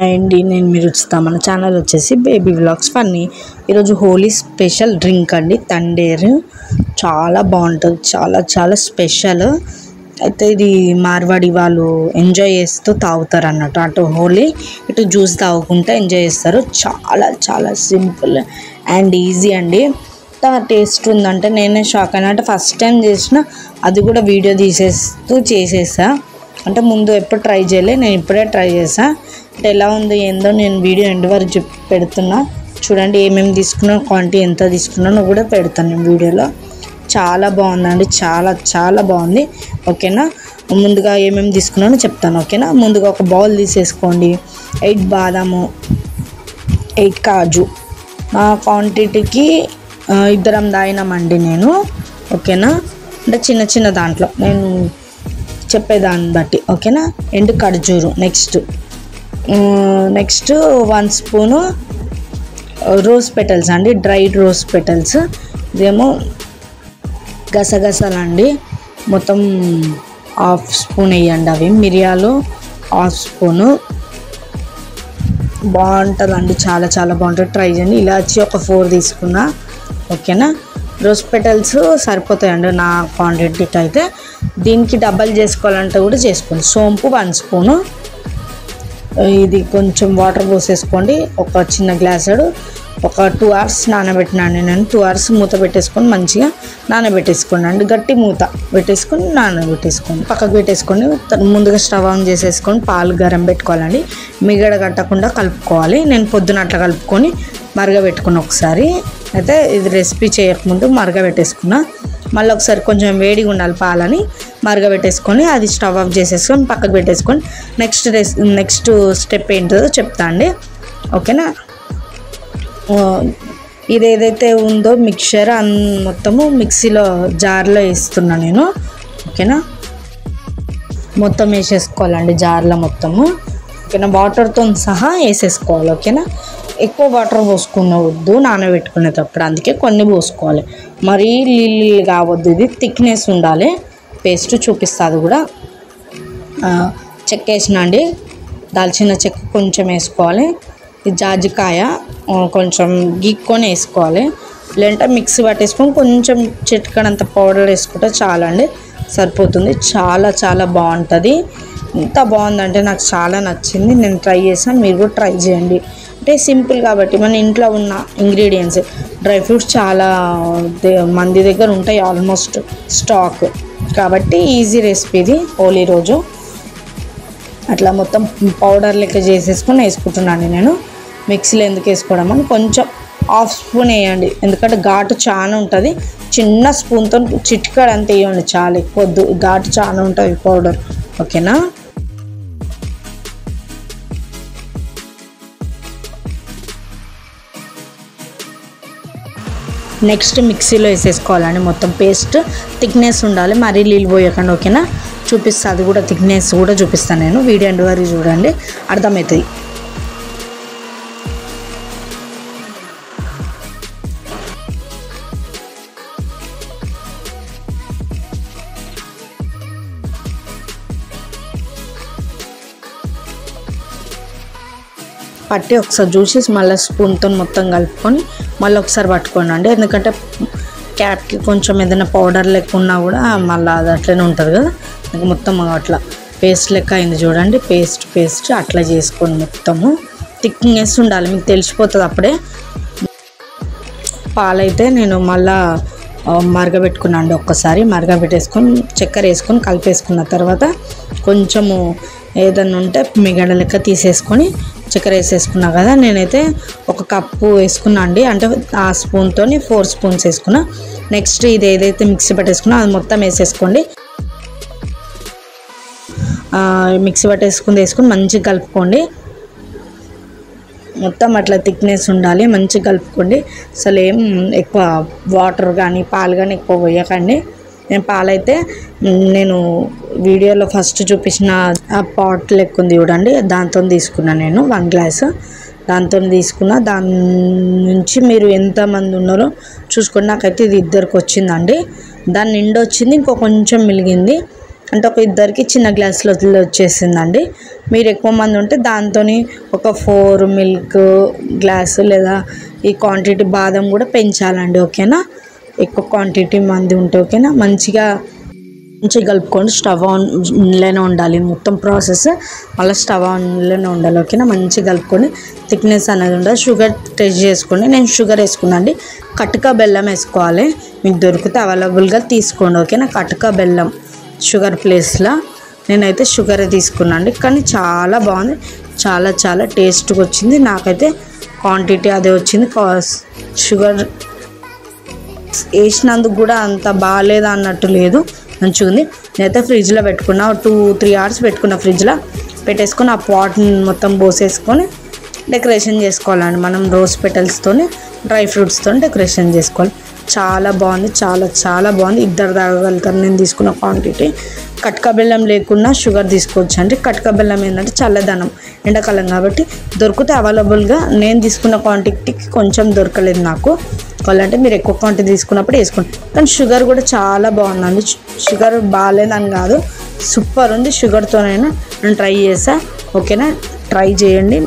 అండి నేను మీరు చూస్తా మన ఛానల్ వచ్చేసి బేబీ వ్లాగ్స్ ఫన్నీ. ఈరోజు హోలీ స్పెషల్ డ్రింక్ అండి తండేరు. చాలా బాగుంటుంది, చాలా చాలా స్పెషల్. అయితే ఇది మార్వాడి వాళ్ళు ఎంజాయ్ చేస్తూ తాగుతారు అన్నట్టు. అటు హోలీ ఇటు జ్యూస్ తాగుకుంటూ ఎంజాయ్ చేస్తారు. చాలా చాలా సింపుల్ అండ్ ఈజీ అండి. ఎంత టేస్ట్ ఉందంటే నేనే షాక్ అయినా. అంటే ఫస్ట్ టైం చేసిన అది కూడా వీడియో తీసేస్తూ చేసేసా. అంటే ముందు ఎప్పుడు ట్రై చేయలే, నేను ఇప్పుడే ట్రై చేసా. అంటే ఎలా ఉందో ఏందో నేను వీడియో ఎండ్ వరకు పెడుతున్నా చూడండి. ఏమేమి తీసుకున్నా, క్వాంటిటీ ఎంత తీసుకున్నానో కూడా పెడతాను నేను వీడియోలో. చాలా బాగుందండి, చాలా చాలా బాగుంది. ఓకేనా, ముందుగా ఏమేమి తీసుకున్నానో చెప్తాను. ఓకేనా, ముందుగా ఒక బౌల్ తీసేసుకోండి. 8 బాదాము, 8 కాజు. నా క్వాంటిటీకి ఇద్దరం తాగినామండి నేను. ఓకేనా, అంటే చిన్న చిన్న దాంట్లో నేను చెప్పేదాన్ని బట్టి. ఓకేనా, ఎండు ఖర్జూరు. నెక్స్ట్ 1 స్పూను రోజ్ పెటల్స్ అండి, డ్రైడ్ రోజ్ పెటల్స్. ఇదేమో గసగసాలండి, మొత్తం 1/2 స్పూన్ వేయండి. అవి మిరియాలు 1/2 స్పూను. బాగుంటుందండి, చాలా చాలా బాగుంటుంది, ట్రై చేయండి. ఇలాచి ఒక 4 తీసుకున్నా. ఓకేనా, రోజ్ పెటల్స్ సరిపోతాయండి నా క్వాంటిటీకి. అయితే దీనికి డబల్ చేసుకోవాలంటే కూడా చేసుకోండి. సోంపు 1 స్పూను. ఇది కొంచెం వాటర్ పోసేసుకోండి, ఒక చిన్న గ్లాసుడు. ఒక 2 అవర్స్ నానబెట్టినాను నేను. 2 అవర్స్ మూత పెట్టేసుకొని మంచిగా నానబెట్టేసుకోండి అండి. గట్టి మూత పెట్టేసుకొని నానబెట్టేసుకోండి, పక్కకు పెట్టేసుకోండి. ముందుగా స్టవ్ ఆన్ చేసేసుకొని పాలు గరం పెట్టుకోవాలండి. మిగడ కట్టకుండా కలుపుకోవాలి. నేను పొద్దున అట్లా కలుపుకొని మరగబెట్టుకున్నా ఒకసారి. అయితే ఇది రెసిపీ చేయకముందు మరగబెట్టేసుకున్నా. మళ్ళీ ఒకసారి కొంచెం వేడిగా ఉండాలి పాలని మరగబెట్టేసుకొని అది స్టవ్ ఆఫ్ చేసేసుకొని పక్కకు పెట్టేసుకొని నెక్స్ట్ స్టెప్ ఏంటో చెప్తా అండి. ఓకేనా, ఇది ఏదైతే ఉందో మిక్చర్ మొత్తము మిక్సీలో జార్లో వేస్తున్నా నేను. ఓకేనా, మొత్తం వేసేసుకోవాలండి జార్లో మొత్తము. ఓకేనా, వాటర్తో సహా వేసేసుకోవాలి. ఓకేనా, ఎక్కువ వాటర్ పోసుకునవద్దు నానబెట్టుకునేటప్పుడు, అందుకే కొన్ని పోసుకోవాలి. మరీ నీళ్ళు కావద్దు, ఇది థిక్నెస్ ఉండాలి. పేస్ట్ చూపిస్తా అది కూడా. చెక్క వేసిన అండి, దాల్చిన చెక్క కొంచెం వేసుకోవాలి. ఈ జాజికాయ కొంచెం గీక్కొని వేసుకోవాలి. లేదంటే మిక్సీ పట్టేసుకొని కొంచెం చిటికడంత పౌడర్ వేసుకుంటే చాలండి, సరిపోతుంది. చాలా చాలా బాగుంటుంది. ఎంత బాగుందంటే నాకు చాలా నచ్చింది. నేను ట్రై చేసాను, మీరు కూడా ట్రై చేయండి. అంటే సింపుల్ కాబట్టి మన ఇంట్లో ఉన్న ఇంగ్రీడియంట్స్, డ్రై ఫ్రూట్స్ చాలా మంది దగ్గర ఉంటాయి ఆల్మోస్ట్ స్టాక్, కాబట్టి ఈజీ రెసిపీ ఇది. హోలీ రోజు అట్లా మొత్తం పౌడర్ లెక్క చేసేసుకొని వేసుకుంటున్నాను నేను. మిక్సీలో ఎందుకు వేసుకోవడం అని కొంచెం 1/2 స్పూన్ వేయండి, ఎందుకంటే ఘాటు చాలా ఉంటుంది. చిన్న స్పూన్తో చిటికాడు అంత వేయండి, చాలా ఎక్కువ వద్దు, ఘాటు చాలా ఉంటుంది పౌడర్. ఓకేనా, నెక్స్ట్ మిక్సీలో వేసేసుకోవాలండి. మొత్తం పేస్ట్ థిక్నెస్ ఉండాలి, మరీ నీళ్ళు పోయకండి. ఓకేనా, చూపిస్తా అది కూడా, థిక్నెస్ కూడా చూపిస్తాను నేను. వీడియో ఎండ్ వరకు చూడండి, అర్థమవుతుంది. పట్టి ఒకసారి చూసి మళ్ళీ స్పూన్తో మొత్తం కలుపుకొని మళ్ళీ ఒకసారి పట్టుకోండి అండి. ఎందుకంటే క్యాట్కి కొంచెం ఏదైనా పౌడర్ లెక్క ఉన్నా కూడా మళ్ళీ అది అట్లనే ఉంటుంది కదా. మొత్తం అట్లా పేస్ట్ లెక్క అయింది చూడండి. పేస్ట్ అట్లా చేసుకొని మొత్తము థిక్నెస్ ఉండాలి, మీకు తెలిసిపోతుంది అప్పుడే. పాలైతే నేను మళ్ళా మరగబెట్టుకున్నాను అండి. ఒక్కసారి మరగబెట్టేసుకొని చక్కెర వేసుకొని కలిపేసుకున్న తర్వాత కొంచెము ఏదన్నా ఉంటే మిగడ లెక్క తీసేసుకొని చక్కెర వేసేసుకున్నా కదా. నేనైతే 1 కప్పు వేసుకున్నా అండి, అంటే ఆ స్పూన్తో 4 స్పూన్స్ వేసుకున్నా. నెక్స్ట్ ఇది ఏదైతే మిక్సీ పట్టేసుకున్నా అది మొత్తం వేసేసుకోండి. మిక్సీ పట్టేసుకుని వేసుకొని మంచిగా కలుపుకోండి. మొత్తం అట్లా థిక్నెస్ ఉండాలి, మంచిగా కలుపుకోండి. అసలు ఏం ఎక్కువ వాటర్ కానీ పాలు కానీ ఎక్కువ పోయకండి. నేను పాలైతే నేను వీడియోలో ఫస్ట్ చూపించిన ఆ పాట్ లెక్క ఉంది చూడండి, దాంతో తీసుకున్నాను నేను 1 గ్లాసు. దాంతో తీసుకున్నా. దాని నుంచి మీరు ఎంతమంది ఉన్నారో చూసుకోండి. నాకైతే ఇది 2కి వచ్చిందండి. దాని నిండా వచ్చింది, ఇంకో కొంచెం మిలిగింది. అంటే ఒక ఇద్దరికి చిన్న గ్లాసులో వచ్చేసిందండి. మీరు ఎక్కువ మంది ఉంటే దాంతో ఒక 4 మిల్క్ గ్లాసు లేదా ఈ క్వాంటిటీ బాదం కూడా పెంచాలండి. ఓకేనా, ఎక్కువ క్వాంటిటీ మంది ఉంటే ఓకేనా. మంచిగా కలుపుకోండి. స్టవ్ ఆన్లోనే ఉండాలి మొత్తం ప్రాసెస్, మళ్ళీ స్టవ్ ఆన్లోనే ఉండాలి. ఓకేనా, మంచిగా కలుపుకొని థిక్నెస్ అనేది ఉండాలి. షుగర్ టెస్ట్ చేసుకోండి. నేను షుగర్ వేసుకున్నాండి. కటుక బెల్లం వేసుకోవాలి. మీకు దొరికితే అవైలబుల్గా తీసుకోండి. ఓకేనా, కటుక బెల్లం షుగర్ ప్లేస్లో నేనైతే షుగర్ తీసుకున్నాండి. కానీ చాలా బాగుంది, చాలా చాలా టేస్ట్గా వచ్చింది. నాకైతే క్వాంటిటీ అదే వచ్చింది. షుగర్ వేసినందుకు కూడా అంత బాగాలేదు అన్నట్టు లేదు, మంచిగా ఉంది. నేనైతే ఫ్రిడ్జ్లో పెట్టుకున్నా, 2-3 అవర్స్ పెట్టుకున్నా. ఫ్రిడ్జ్లో పెట్టేసుకొని ఆ పాట్ని మొత్తం పోసేసుకొని డెకరేషన్ చేసుకోవాలండి. మనం రోజ్ పెటల్స్తో డ్రై ఫ్రూట్స్తో డెకరేషన్ చేసుకోవాలి. చాలా బాగుంది, చాలా చాలా బాగుంది. ఇద్దరు తాగగలుగుతారు నేను తీసుకున్న క్వాంటిటీ. కట్క బెల్లం లేకుండా షుగర్ తీసుకోవచ్చు అండి. కట్క బెల్లం ఏంటంటే చల్లదనం, ఎండాకాలం కాబట్టి దొరికితే అవైలబుల్గా. నేను తీసుకున్న క్వాంటిటీకి కొంచెం దొరకలేదు నాకు. కావాలంటే మీరు ఎక్కువ క్వాంటిటీ తీసుకున్నప్పుడు వేసుకోండి. కానీ షుగర్ కూడా చాలా బాగుందండి. షుగర్ బాగాలేదని కాదు, సూపర్ ఉంది. షుగర్తోనైనా నేను ట్రై చేసా. ఓకేనా, ట్రై చేయండి,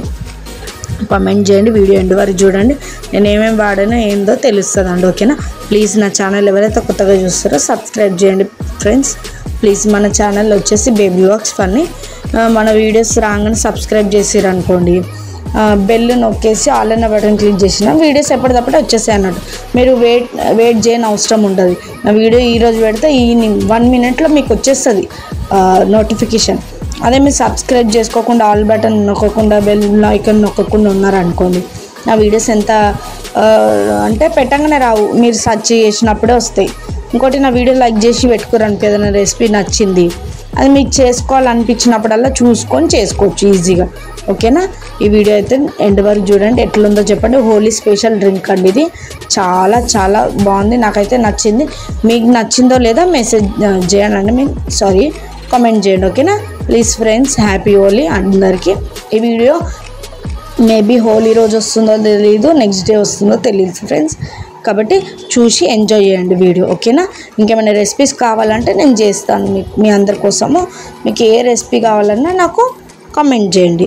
కామెంట్ చేయండి, వీడియో ఎండ్ వరకు చూడండి. నేను ఏమేమి వాడానో ఏందో తెలుస్తుందండి. ఓకేనా, ప్లీజ్ నా ఛానల్ ఎవరైతే కొత్తగా చూస్తారో సబ్స్క్రైబ్ చేయండి ఫ్రెండ్స్. ప్లీజ్ మన ఛానల్ వచ్చేసి బేబీ వాక్స్ ఫన్నీ. మన వీడియోస్ రాగానే సబ్స్క్రైబ్ చేసిరనుకోండి, బెల్ నొక్కేసి ఆల్ అన్న బటన్ క్లిక్ చేసిన వీడియోస్ ఎప్పటికప్పుడు వచ్చేసాయి అన్నట్టు. మీరు వెయిట్ చేయని అవసరం ఉంటుంది. నా వీడియో ఈరోజు పెడితే ఈవినింగ్ 1 మినిట్లో మీకు వచ్చేస్తుంది నోటిఫికేషన్. అదే మీరు సబ్స్క్రైబ్ చేసుకోకుండా ఆల్ బటన్ నొక్కకుండా బెల్ ఐకాన్ నొక్కకుండా ఉన్నారనుకోండి, నా వీడియోస్ ఎంత అంటే పెట్టంగానే రావు, మీరు సెర్చ్ చేసినప్పుడే వస్తాయి. ఇంకోటి, నా వీడియో లైక్ చేసి పెట్టుకోరనుకో, ఏదైనా రెసిపీ నచ్చింది అది మీకు చేసుకోవాలనిపించినప్పుడల్లా చూసుకొని చేసుకోవచ్చు ఈజీగా. ఓకేనా, ఈ వీడియో అయితే ఎండ్ వరకు చూడండి. ఎట్లుందో చెప్పండి. హోలీ స్పెషల్ డ్రింక్ అండి ఇది. చాలా చాలా బాగుంది, నాకైతే నచ్చింది. మీకు నచ్చిందో లేదా మెసేజ్ చేయండి, కామెంట్ చేయండి. ఓకేనా, ప్లీజ్ ఫ్రెండ్స్, హ్యాపీ హోలీ అందరికీ. ఈ వీడియో మేబీ హోలీ రోజు వస్తుందో తెలీదు, నెక్స్ట్ డే వస్తుందో తెలియదు ఫ్రెండ్స్. కాబట్టి చూసి ఎంజాయ్ చేయండి వీడియో. ఓకేనా, ఇంకేమైనా రెసిపీస్ కావాలంటే నేను చేస్తాను మీ అందరి కోసము. మీకు ఏ రెసిపీ కావాలన్నా నాకు కామెంట్ చేయండి.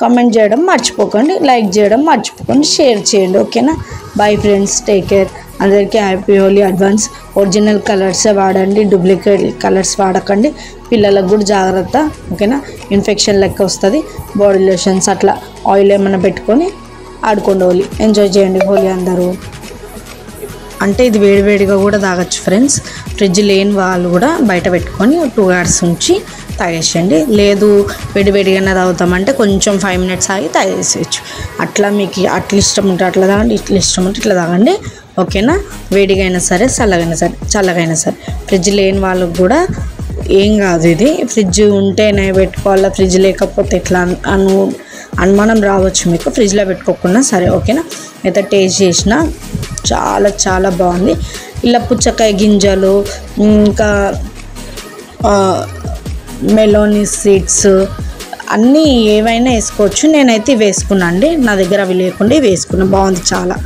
కామెంట్ చేయడం మర్చిపోకండి, లైక్ చేయడం మర్చిపోకండి, షేర్ చేయండి. ఓకేనా, బాయ్ ఫ్రెండ్స్, టేక్ కేర్. అందరికీ హ్యాపీ హోలీ అడ్వాన్స్. ఒరిజినల్ కలర్సే వాడండి, డూప్లికేట్ కలర్స్ వాడకండి. పిల్లలకు కూడా జాగ్రత్త. ఓకేనా, ఇన్ఫెక్షన్ లెక్క వస్తుంది. బాడీ లోషన్స్ అట్లా ఆయిల్ ఏమైనా పెట్టుకొని ఆడుకోండి. హోలీ ఎంజాయ్ చేయండి. హోలీ అందరూ అంటే ఇది వేడివేడిగా కూడా తాగొచ్చు ఫ్రెండ్స్. ఫ్రిడ్జ్ లేని వాళ్ళు కూడా బయట పెట్టుకొని 2 అవర్స్ ఉంచి తాగేసేయండి. లేదు వేడివేడిగానే తాగుతామంటే కొంచెం 5 మినిట్స్ ఆగి తాగేసేయచ్చు. అట్లా మీకు అట్లా ఇష్టం ఉంటే అట్లా తాగండి, ఇట్లా ఇష్టం ఉంటే ఇట్లా తాగండి. ఓకేనా, వేడిగా అయినా సరే, చల్లగైనా సరే. ఫ్రిడ్జ్ లేని వాళ్ళకు కూడా ఏం కాదు ఇది. ఫ్రిడ్జ్ ఉంటేనే పెట్టుకోవాలా, ఫ్రిడ్జ్ లేకపోతే ఎట్లా అనుమానం రావచ్చు మీకు. ఫ్రిడ్జ్లో పెట్టుకోకుండా సరే. ఓకేనా, అయితే టేస్ట్ చేసిన చాలా చాలా బాగుంది. ఇలా పుచ్చకాయ గింజలు, ఇంకా మెలోనీ సీడ్స్ అన్నీ ఏవైనా వేసుకోవచ్చు. నేనైతే ఇవి వేసుకున్నా అండి, నా దగ్గర అవి లేకుండా ఇవి వేసుకున్నా. బాగుంది చాలా.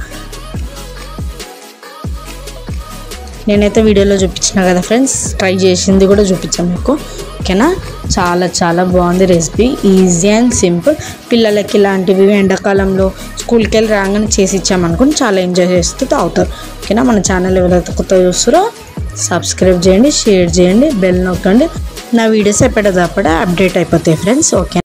నేనైతే వీడియోలో చూపించిన కదా ఫ్రెండ్స్, ట్రై చేసింది కూడా చూపించాను మీకు. ఓకేనా, చాలా చాలా బాగుంది రెసిపీ. Easy and simple. పిల్లలకి ఇలాంటివి ఎండాకాలంలో స్కూల్కి వెళ్ళి రాగానే చేసి ఇచ్చామనుకోండి చాలా ఎంజాయ్ చేస్తూ తాగుతారు. ఓకేనా, మన ఛానల్ ఎవరైతే కొత్తగా చూస్తారో సబ్స్క్రైబ్ చేయండి, షేర్ చేయండి, బెల్ నొక్కండి. నా వీడియోస్ ఎప్పటికప్పుడు అప్డేట్ అయిపోతాయి ఫ్రెండ్స్. ఓకే.